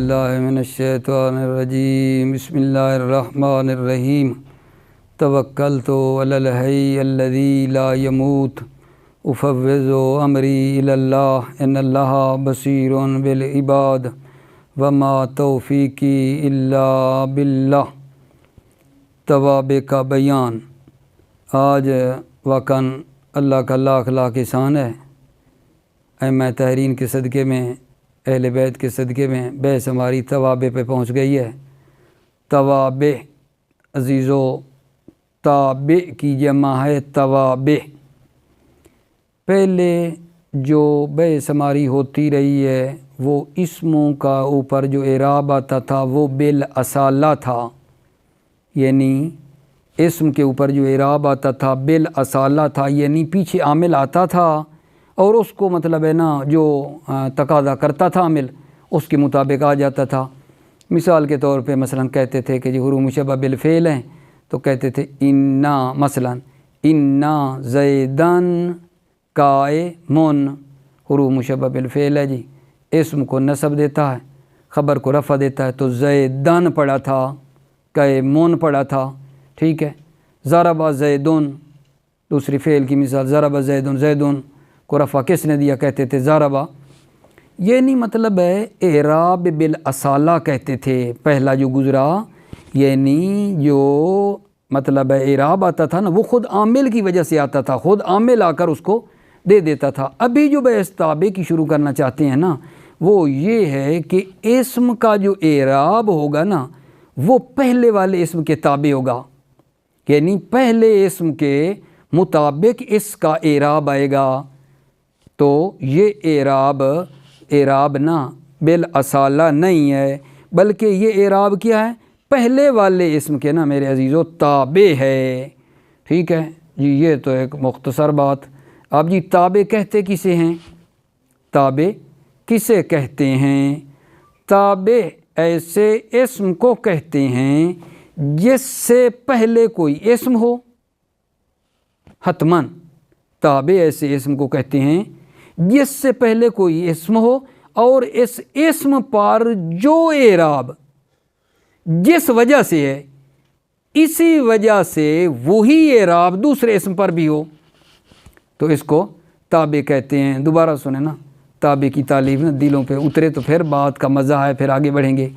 باللہ من الشیطان الرجیم بسم اللہ الرحمن الرحیم توکلت علی الحی الذی لا یموت افوض امری الی اللہ ان اللہ بصیر بالعباد وما توفیقی الا باللہ۔ تواب کا بیان۔ آج واقعاً اللہ کا لاکھ لاکھ احسان ہے، ائمہ طاہرین کے صدقے میں، اہل بیت کے صدقے میں بحث ہماری توابع پہ پہنچ گئی ہے۔ توابع عزیزو، تابع کی جمع ہے توابع۔ پہلے جو بحث ہماری ہوتی رہی ہے وہ اسموں کا اوپر جو اعراب آتا تھا وہ بالاصالہ تھا، یعنی اسم کے اوپر جو اعراب آتا تھا بالاصالہ تھا، یعنی پیچھے عامل آتا تھا اور اس کو مطلب ہے نا جو تقاضا کرتا تھا عامل اس کے مطابق آ جاتا تھا۔ مثال کے طور پہ مثلا کہتے تھے کہ جو حروف مشبہ بالفعل ہیں تو کہتے تھے انا، مثلا انا زیدن قائمون، حروف مشبہ بالفعل ہے جی، اسم کو نصب دیتا ہے، خبر کو رفع دیتا ہے، تو زیدن پڑھا تھا، قائمون پڑھا تھا، ٹھیک ہے۔ ضرب زیدن، دوسری فعل کی مثال، ضرب زیدن، زیدن کو رفع کس نے دیا؟ کہتے تھے ضربہ۔ یہ نہیں مطلب ہے اعراب بالاصالہ کہتے تھے پہلا جو گزرا، یعنی جو مطلب ہے اعراب آتا تھا نا وہ خود عامل کی وجہ سے آتا تھا، خود عامل آ کر اس کو دے دیتا تھا۔ ابھی جو بحث تابع کی شروع کرنا چاہتے ہیں نا وہ یہ ہے کہ اسم کا جو اعراب ہوگا نا وہ پہلے والے اسم کے تابع ہوگا، یعنی پہلے اسم کے مطابق اس کا اعراب آئے گا۔ تو یہ اعراب نا بالاصالہ نہیں ہے، بلکہ یہ اعراب کیا ہے؟ پہلے والے اسم کے نا میرے عزیزو تابع ہے، ٹھیک ہے جی۔ یہ تو ایک مختصر بات۔ اب جی تابع کہتے کسے ہیں؟ تابع کسے کہتے ہیں؟ تابع ایسے اسم کو کہتے ہیں جس سے پہلے کوئی اسم ہو، حتماً تابع ایسے اسم کو کہتے ہیں جس سے پہلے کوئی اسم ہو اور اس اسم پر جو اعراب جس وجہ سے ہے اسی وجہ سے وہی اعراب دوسرے اسم پر بھی ہو تو اس کو تابع کہتے ہیں۔ دوبارہ سنیں نا، تابع کی تعلیف نا دلوں پہ اترے تو پھر بات کا مزہ ہے، پھر آگے بڑھیں گے۔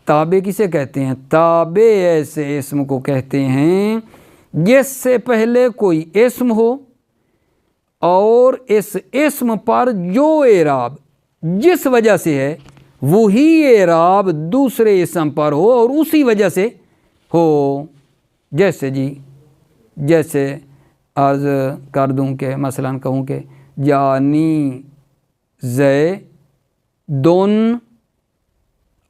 تابع کسے کہتے ہیں؟ تابع ایسے اسم کو کہتے ہیں جس سے پہلے کوئی اسم ہو اور اس اسم پر جو اعراب جس وجہ سے ہے وہی اعراب دوسرے اسم پر ہو اور اسی وجہ سے ہو۔ جیسے جی، جیسے عرض کر دوں کہ مثلا کہوں کہ جانی زیدن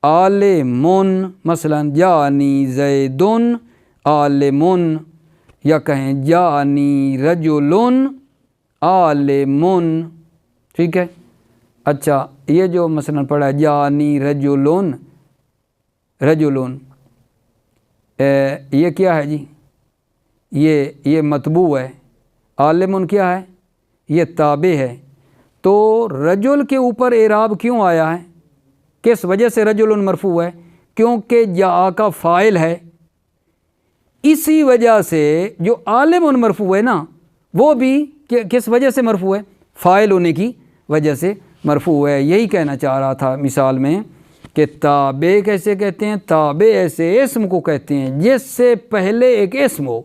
عالمون، مثلا جانی زیدن عالمون، یا کہیں جانی رجلن عالمون، ٹھیک ہے۔ اچھا یہ جو مثلا پڑھا ہے جانی رجلن، رجلن یہ کیا ہے جی؟ یہ مطبوع ہے۔ عالمون کیا ہے؟ یہ تابع ہے۔ تو رجل کے اوپر اعراب کیوں آیا ہے؟ کس وجہ سے رجل مرفوع ہے؟ کیونکہ جاء کا فاعل ہے۔ اسی وجہ سے جو عالم مرفوع ہے نا وہ بھی کس وجہ سے مرفوع ہے؟ فاعل ہونے کی وجہ سے مرفوع ہے۔ یہی کہنا چاہ رہا تھا مثال میں کہ تابع کیسے کہتے ہیں؟ تابع ایسے اسم کو کہتے ہیں جس سے پہلے ایک اسم ہو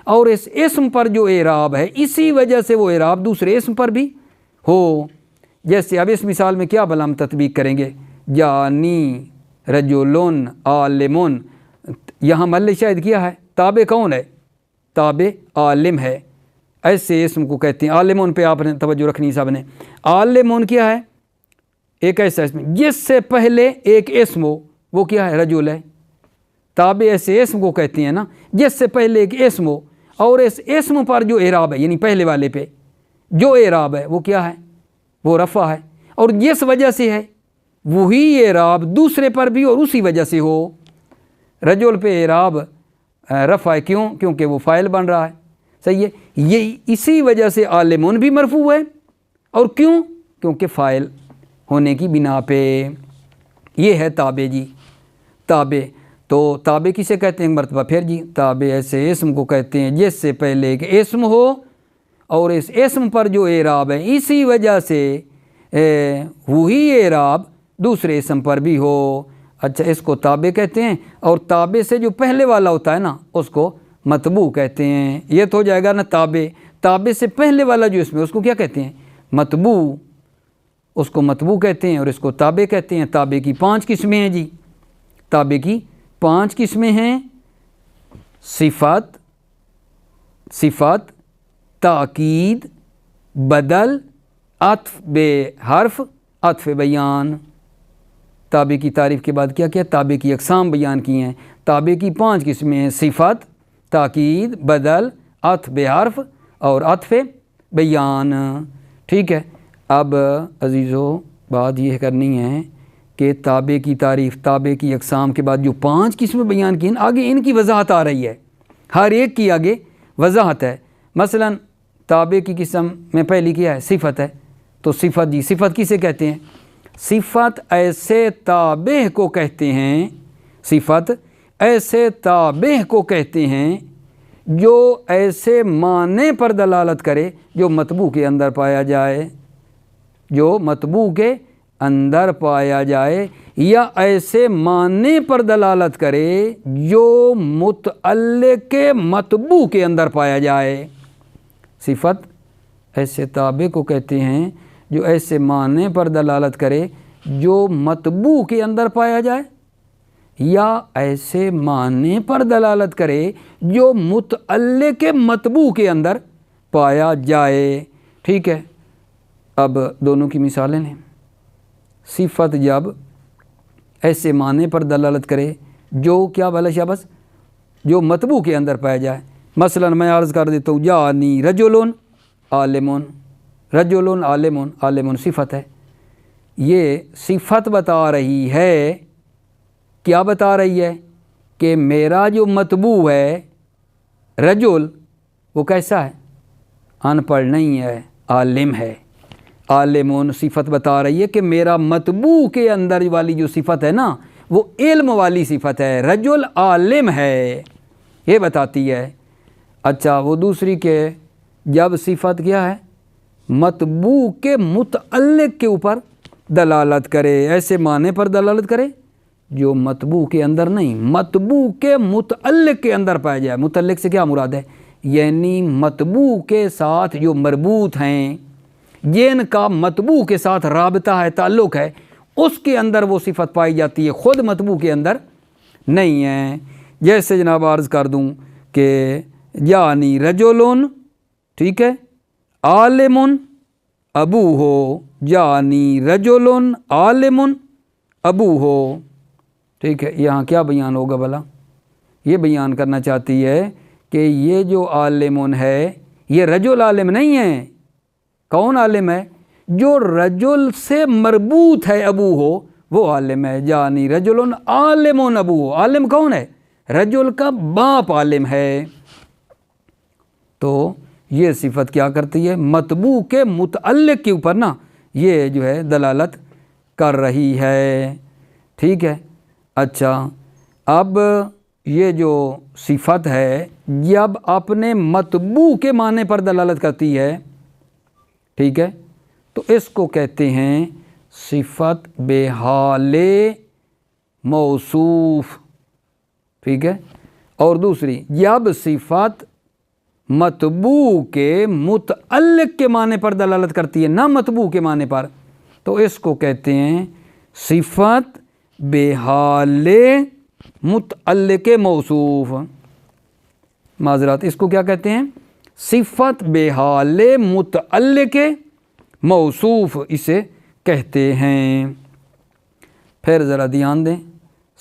اور اس اسم پر جو اعراب ہے اسی وجہ سے وہ اعراب دوسرے اسم پر بھی ہو۔ جیسے اب اس مثال میں کیا بھلا ہم تطبیق کریں گے؟ جانی رجلن عالمون، یہاں محل شاہد کیا ہے؟ تابع کون ہے؟ تابع عالم ہے۔ ایسے اسم کو کہتے ہیں۔ عالمون پہ آپ نے توجہ رکھنی صاحب نے۔ عالمون کیا ہے؟ ایک ایسا اسم جس سے پہلے ایک اسم ہو، وہ کیا ہے؟ رجل ہے۔ تابع ایسے اسم کو کہتے ہیں نا جس سے پہلے ایک اسم ہو اور اس اسم پر جو اعراب ہے یعنی پہلے والے پہ جو اعراب ہے وہ کیا ہے؟ وہ رفع ہے، اور جس وجہ سے ہے وہی اعراب دوسرے پر بھی اور اسی وجہ سے ہو۔ رجل پہ اعراب رفع ہے، کیوں؟ کیونکہ وہ فاعل بن رہا ہے، صحیح ہے۔ یہ اسی وجہ سے عالمون بھی مرفوع ہے، اور کیوں؟ کیونکہ فاعل ہونے کی بنا پہ۔ یہ ہے تابع جی، تابع۔ تو تابع کسے کہتے ہیں؟ مرتبہ پھر جی تابع ایسے اسم کو کہتے ہیں جس سے پہلے ایک اسم ہو اور اس اسم پر جو اعراب ہے اسی وجہ سے وہی اعراب دوسرے اسم پر بھی ہو۔ اچھا، اس کو تابع کہتے ہیں، اور تابع سے جو پہلے والا ہوتا ہے نا اس کو متبوع کہتے ہیں۔ یہ تو ہو جائے گا نا تابع، تابع سے پہلے والا جو اسم ہے اس کو کیا کہتے ہیں؟ متبوع، اس کو متبوع کہتے ہیں اور اس کو تابع کہتے ہیں۔ تابع کی 5 قسمیں ہیں جی، تابع کی 5 قسمیں ہیں: صفت، صفت، تاکید، بدل، عطف بے حرف، عطف بیان۔ تابع کی تعریف کے بعد کیا کیا؟ تابع کی اقسام بیان کی ہیں۔ تابع کی 5 قسمیں ہیں: صفت، تاکید، بدل، عطف بے حرف اور عطف بیان۔ ٹھیک ہے، اب عزیزو بات یہ کرنی ہے کہ تابع کی تعریف، تابع کی اقسام کے بعد جو 5 قسمیں بیان کی ہیں آگے ان کی وضاحت آ رہی ہے، ہر ایک کی آگے وضاحت ہے۔ مثلا تابع کی قسم میں پہلی کیا ہے؟ صفت ہے۔ تو صفت جی، صفت کسے کہتے ہیں؟ صفت ایسے تابع کو کہتے ہیں، صفت ایسے تابع کو کہتے ہیں جو ایسے معنی پر دلالت کرے جو متبوع کے اندر پایا جائے، جو متبوع کے اندر پایا جائے، یا ایسے معنی پر دلالت کرے جو متعلق متبوع کے اندر پایا جائے۔ صفت ایسے تابع کو کہتے ہیں جو ایسے معنی پر دلالت کرے جو متبوع کے اندر پایا جائے، یا ایسے معنی پر دلالت کرے جو متعلق متبوع کے اندر پایا جائے۔ ٹھیک ہے، اب دونوں کی مثالیں ہیں۔ صفت جب ایسے معنی پر دلالت کرے جو کیا بلا شابس، جو متبوع کے اندر پایا جائے۔ مثلا میں عرض کر دیتا ہوں جانی رجل عالم، رجل عالم، عالم صفت ہے۔ یہ صفت بتا رہی ہے، کیا بتا رہی ہے؟ کہ میرا جو متبوع ہے رجل وہ کیسا ہے؟ ان پڑھ نہیں ہے، عالم ہے۔ عالم صفت بتا رہی ہے کہ میرا متبوع کے اندر والی جو صفت ہے نا وہ علم والی صفت ہے، رجل عالم ہے، یہ بتاتی ہے۔ اچھا، وہ دوسری کہ جب صفت کیا ہے؟ متبوع کے متعلق کے اوپر دلالت کرے، ایسے معنی پر دلالت کرے جو متبوع کے اندر نہیں، متبوع کے متعلق کے اندر پایا جائے۔ متعلق سے کیا مراد ہے؟ یعنی متبوع کے ساتھ جو مربوط ہیں، جن کا متبوع کے ساتھ رابطہ ہے، تعلق ہے، اس کے اندر وہ صفت پائی جاتی ہے، خود متبوع کے اندر نہیں ہے۔ جیسے جناب عرض کر دوں کہ جانی رجل، ٹھیک ہے، عالم ابو ہو، جانی رجل عالم ابو ہو۔ ٹھیک ہے، یہاں کیا بیان ہوگا بھلا؟ یہ بیان کرنا چاہتی ہے کہ یہ جو عالم ہے یہ رجل عالم نہیں ہے۔ کون عالم ہے؟ جو رجل سے مربوط ہے، ابو ہو، وہ عالم ہے۔ جانی رجل عالم ابو ہو، عالم کون ہے؟ رجل کا باپ عالم ہے۔ تو یہ صفت کیا کرتی ہے؟ متبوع کے متعلق کے اوپر نا یہ جو ہے دلالت کر رہی ہے۔ ٹھیک ہے، اچھا، اب یہ جو صفت ہے جب اپنے متبوع کے معنی پر دلالت کرتی ہے، ٹھیک ہے، تو اس کو کہتے ہیں صفت بحال موصوف۔ ٹھیک ہے، اور دوسری جب صفت متبوع کے متعلق کے معنی پر دلالت کرتی ہے، نہ متبوع کے معنی پر، تو اس کو کہتے ہیں صفت بحال متعلق موصوف۔ معذرات، اس کو کیا کہتے ہیں؟ صفت بحال متعلق موصوف اسے کہتے ہیں۔ پھر ذرا دھیان دیں،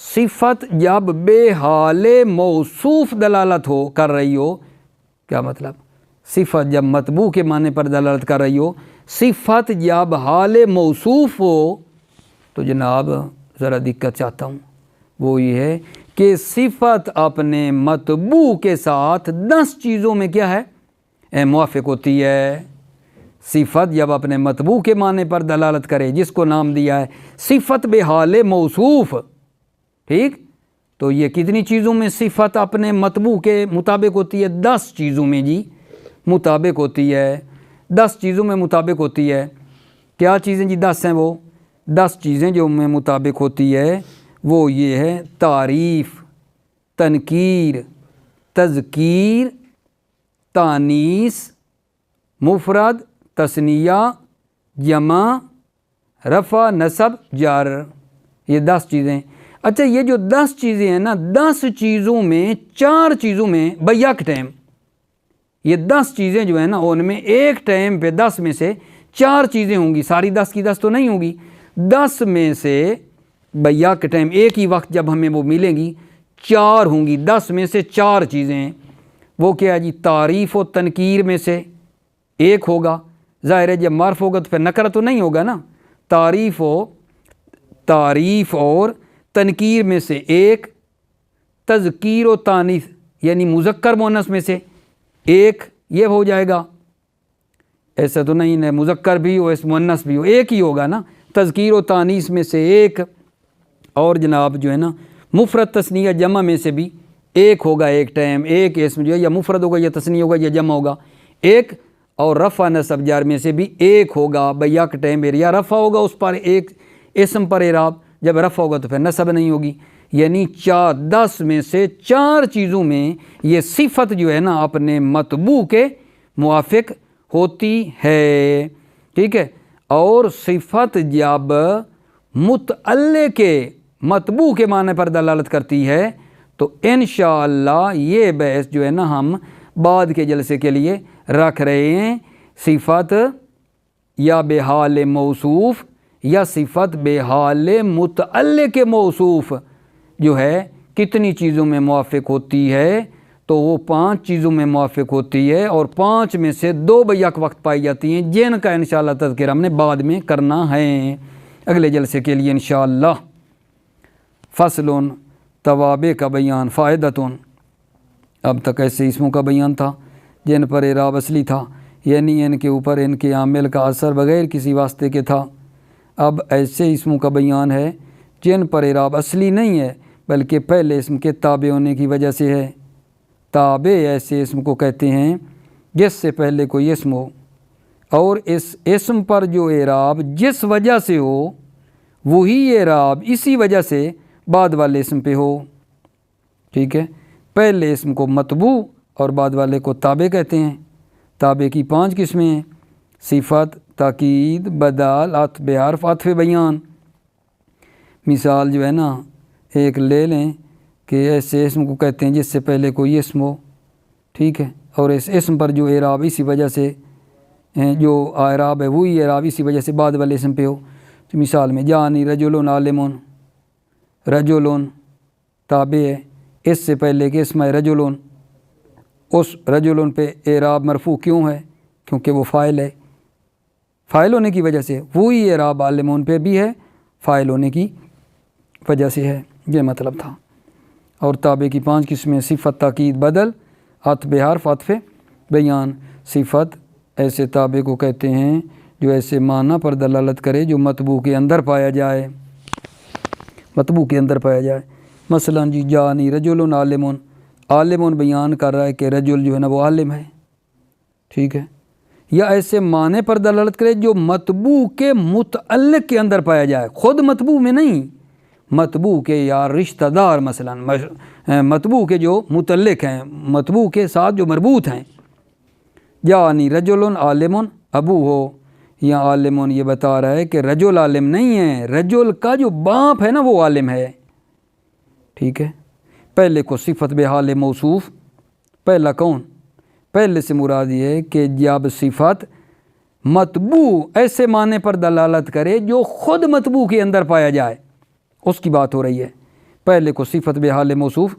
صفت جب بحال موصوف دلالت ہو کر رہی ہو، کیا مطلب؟ صفت جب متبوع کے معنی پر دلالت کر رہی ہو، صفت جب حال موصوف ہو، تو جناب ذرا دقت چاہتا ہوں، وہ یہ ہے کہ صفت اپنے متبوع کے ساتھ 10 چیزوں میں کیا ہے؟ موافق ہوتی ہے۔ صفت جب اپنے مطبوع کے معنی پر دلالت کرے جس کو نام دیا ہے صفت بحال موصوف، ٹھیک، تو یہ کتنی چیزوں میں صفت اپنے مطبوع کے مطابق ہوتی ہے؟ 10 چیزوں میں جی مطابق ہوتی ہے، 10 چیزوں میں مطابق ہوتی ہے۔ کیا چیزیں جی؟ 10 ہیں وہ 10 چیزیں جو میں مطابق ہوتی ہے وہ یہ ہے تعریف، تنکیر، تذکیر، تانیث، مفرد، تثنیہ، جمع، رفع، نصب، جر، یہ 10 چیزیں۔ اچھا یہ جو 10 چیزیں ہیں نا، 10 چیزوں میں 4 چیزوں میں بیک ٹائم، یہ 10 چیزیں جو ہیں نا ان میں ایک ٹائم پہ 10 میں سے 4 چیزیں ہوں گی، ساری 10 کی 10 تو نہیں ہوں گی، 10 میں سے بیک ٹائم ایک ہی وقت جب ہمیں وہ ملیں گی 4 ہوں گی، 10 میں سے 4 چیزیں۔ وہ کیا ہے جی؟ تعریف و تنکیر میں سے ایک ہوگا، ظاہر ہے جب معرف ہوگا تو پھر نکرہ تو نہیں ہوگا نا، تعریف اور تنکیر میں سے ایک، تذکیر و تانیث یعنی مذکر مؤنث میں سے ایک، یہ ہو جائے گا، ایسا تو نہیں ہے مذکر بھی ہو اس مؤنث بھی ہو، ایک ہی ہوگا نا، تذکیر و تانیث میں سے ایک، اور جناب جو ہے نا مفرد تثنیہ جمع میں سے بھی ایک ہوگا، ایک ٹائم ایک اسم جو ہے یا مفرد ہوگا یا تثنیہ ہوگا یا جمع ہوگا ایک، اور رفع نصب جار میں سے بھی ایک ہوگا، بیک ٹائم یا رفع ہوگا اس پر ایک اسم پر اعراب، جب رفع ہوگا تو پھر نصب نہیں ہوگی، یعنی 10 میں سے 4 چیزوں میں یہ صفت جو ہے نا اپنے مطبوع کے موافق ہوتی ہے، ٹھیک ہے۔ اور صفت جب متعلق کے مطبوع کے معنی پر دلالت کرتی ہے تو انشاءاللہ یہ بحث جو ہے نا ہم بعد کے جلسے کے لیے رکھ رہے ہیں، صفت یا بحال موصوف یا صفت بحال متعلق موصوف جو ہے کتنی چیزوں میں موافق ہوتی ہے، تو وہ 5 چیزوں میں موافق ہوتی ہے، اور 5 میں سے 2 بیک وقت پائی جاتی ہیں جن کا انشاءاللہ تذکرہ ہم نے بعد میں کرنا ہے اگلے جلسے کے لیے انشاءاللہ۔ فصل توابع کا بیان، فائدتن، اب تک ایسے اسموں کا بیان تھا جن پر اعراب اصلی تھا، یعنی ان کے اوپر ان کے عامل کا اثر بغیر کسی واسطے کے تھا۔ اب ایسے اسموں کا بیان ہے جن پر اعراب اصلی نہیں ہے بلکہ پہلے اسم کے تابع ہونے کی وجہ سے ہے۔ تابع ایسے اسم کو کہتے ہیں جس سے پہلے کوئی اسم ہو اور اس اسم پر جو اعراب جس وجہ سے ہو وہی اعراب اسی وجہ سے بعد والے اسم پہ ہو، ٹھیک ہے۔ پہلے اسم کو مطبوع اور بعد والے کو تابع کہتے ہیں۔ تابع کی 5 قسمیں ہیں، صفت، تاکید، بدال، عطف حرف، عطف بیان۔ مثال جو ہے نا ایک لے لیں کہ ایسے اسم کو کہتے ہیں جس سے پہلے کوئی اسم ہو، ٹھیک ہے، اور اس اسم پر جو اعراب اسی وجہ سے جو اعراب ہے وہی اعراب اسی وجہ سے بعد والے اسم پہ ہو۔ تو مثال میں جانی رجل عالم، رجل تابع ہے، اس سے پہلے کہ اسم ہے رجل، اس رجل پہ اعراب مرفوع کیوں ہے؟ کیونکہ وہ فاعل ہے، فاعل ہونے کی وجہ سے، وہی اعراب عالمون پہ بھی ہے فاعل ہونے کی وجہ سے ہے، یہ مطلب تھا۔ اور تابع کی 5 قسمیں، صفت، تاکید، بدل، عطف حرف، عطف بیان۔ صفت ایسے تابع کو کہتے ہیں جو ایسے معنی پر دلالت کرے جو مطبوع کے اندر پایا جائے، مطبوع کے اندر پایا جائے۔ مثلا جی جانی رجل عالمون، عالمون بیان کر رہا ہے کہ رجل جو ہے نا وہ عالم ہے، ٹھیک ہے، یا ایسے معنی پر دلالت کرے جو مطبوع کے متعلق کے اندر پایا جائے، خود مطبوع میں نہیں، مطبوع کے یا رشتہ دار، مثلا مطبوع کے جو متعلق ہیں، مطبوع کے ساتھ جو مربوط ہیں۔ یعنی رجل عالم ابو ہو، یا عالمون یہ بتا رہا ہے کہ رجل عالم نہیں ہے، رجل کا جو باپ ہے نا وہ عالم ہے، ٹھیک ہے۔ پہلے کو صفت بحال موصوف، پہلا کون؟ پہلے سے مراد یہ ہے کہ جب صفت مطبوع ایسے معنی پر دلالت کرے جو خود مطبوع کے اندر پایا جائے، اس کی بات ہو رہی ہے۔ پہلے کو صفت بحال موصوف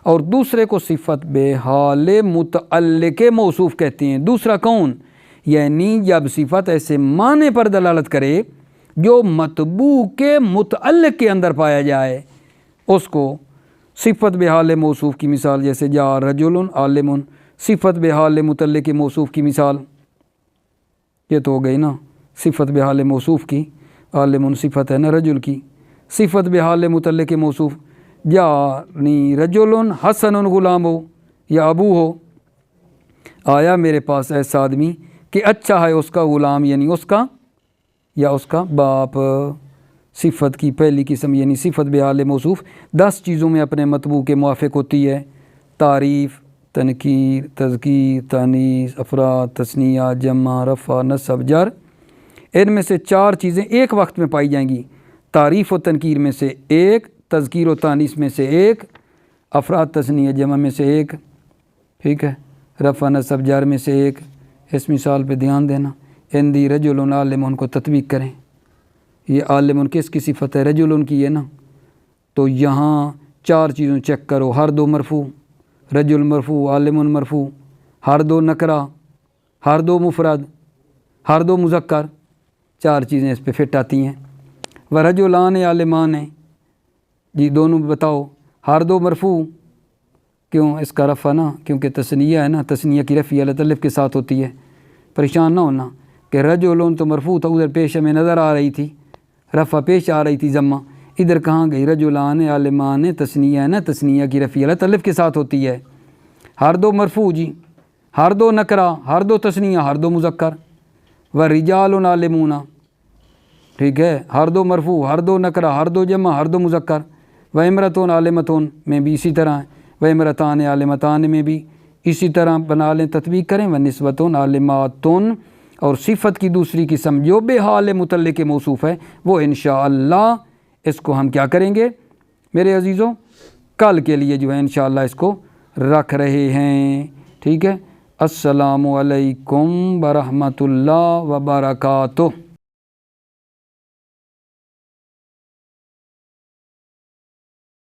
اور دوسرے کو صفت بحال متعلق موصوف کہتے ہیں۔ دوسرا کون؟ یعنی جب صفت ایسے معنی پر دلالت کرے جو مطبوع کے متعلق کے اندر پایا جائے، اس کو صفت بحال موصوف کی مثال جیسے جا رجل عالم، صفت بحال متعلق موصوف کی مثال یہ تو ہو گئی نا صفت بحال موصوف کی، عالم صفت ہے نا رجل کی، صفت بحال متعلق موصوف یعنی رجل حسن غلام ہو یا ابو ہو، آیا میرے پاس ایسا آدمی کہ اچھا ہے اس کا غلام یعنی اس کا یا اس کا باپ، صفت کی پہلی قسم یعنی صفت بحال موصوف 10 چیزوں میں اپنے مطبوع کے موافق ہوتی ہے، تعریف، تنکیر، تذکیر، تانیث، افراد، تثنیہ، جمع، رفع، نصب، جر، ان میں سے 4 چیزیں ایک وقت میں پائی جائیں گی، تعریف و تنکیر میں سے 1، تذکیر و تانیث میں سے 1، افراد تثنیہ جمع میں سے 1، ٹھیک ہے، رفع نصب جر میں سے 1۔ اس مثال پہ دھیان دینا، اندی رجل عالم ان کو تطبیق کریں، یہ عالم کس کی صفت ہے؟ رجل کی ہے نا، تو یہاں 4 چیزوں چیک کرو، ہر 2 مرفوع، رجل مرفوع، عالم مرفوع، ہر 2 نکرہ، ہر 2 مفرد، ہر 2 مذکر، 4 چیزیں اس پہ فٹ آتی ہیں۔ ورجلان عالمان ہیں جی، دونوں بتاؤ، ہر 2 مرفوع، کیوں اس کا رفع نا، کیونکہ تثنیہ ہے نا، تثنیہ کی رفع الف کے ساتھ ہوتی ہے، پریشان نہ ہونا کہ رجلون تو مرفوع تھا، ادھر پیش میں نظر آ رہی تھی، رفع پیش آ رہی تھی ضمہ، ادھر کہاں گئی؟ رجلان عالمان تثنیہ ہے نا، تثنیہ کی رفع الف کے ساتھ ہوتی ہے، ہر 2 مرفوع جی، ہر 2 نکرہ، ہر 2 تثنیہ، ہر 2 مذکر۔ ورجال عالمون، ٹھیک ہے، ہر 2 مرفوع، ہر 2 نکرہ، ہر 2 جمع، ہر 2 مذکر۔ وامرأۃ عالمۃ میں بھی اسی طرح ہے، وامرأتان عالمتان میں بھی اسی طرح بنا لیں، تطبیق کریں۔ ونسوۃ عالمات، اور صفت کی دوسری قسم جو بحال متعلق موصوف ہے وہ انشاءاللہ اس کو ہم کیا کریں گے میرے عزیزوں؟ کل کے لیے جو ہے انشاءاللہ اس کو رکھ رہے ہیں، ٹھیک ہے۔ السلام علیکم ورحمۃ اللہ وبرکاتہ۔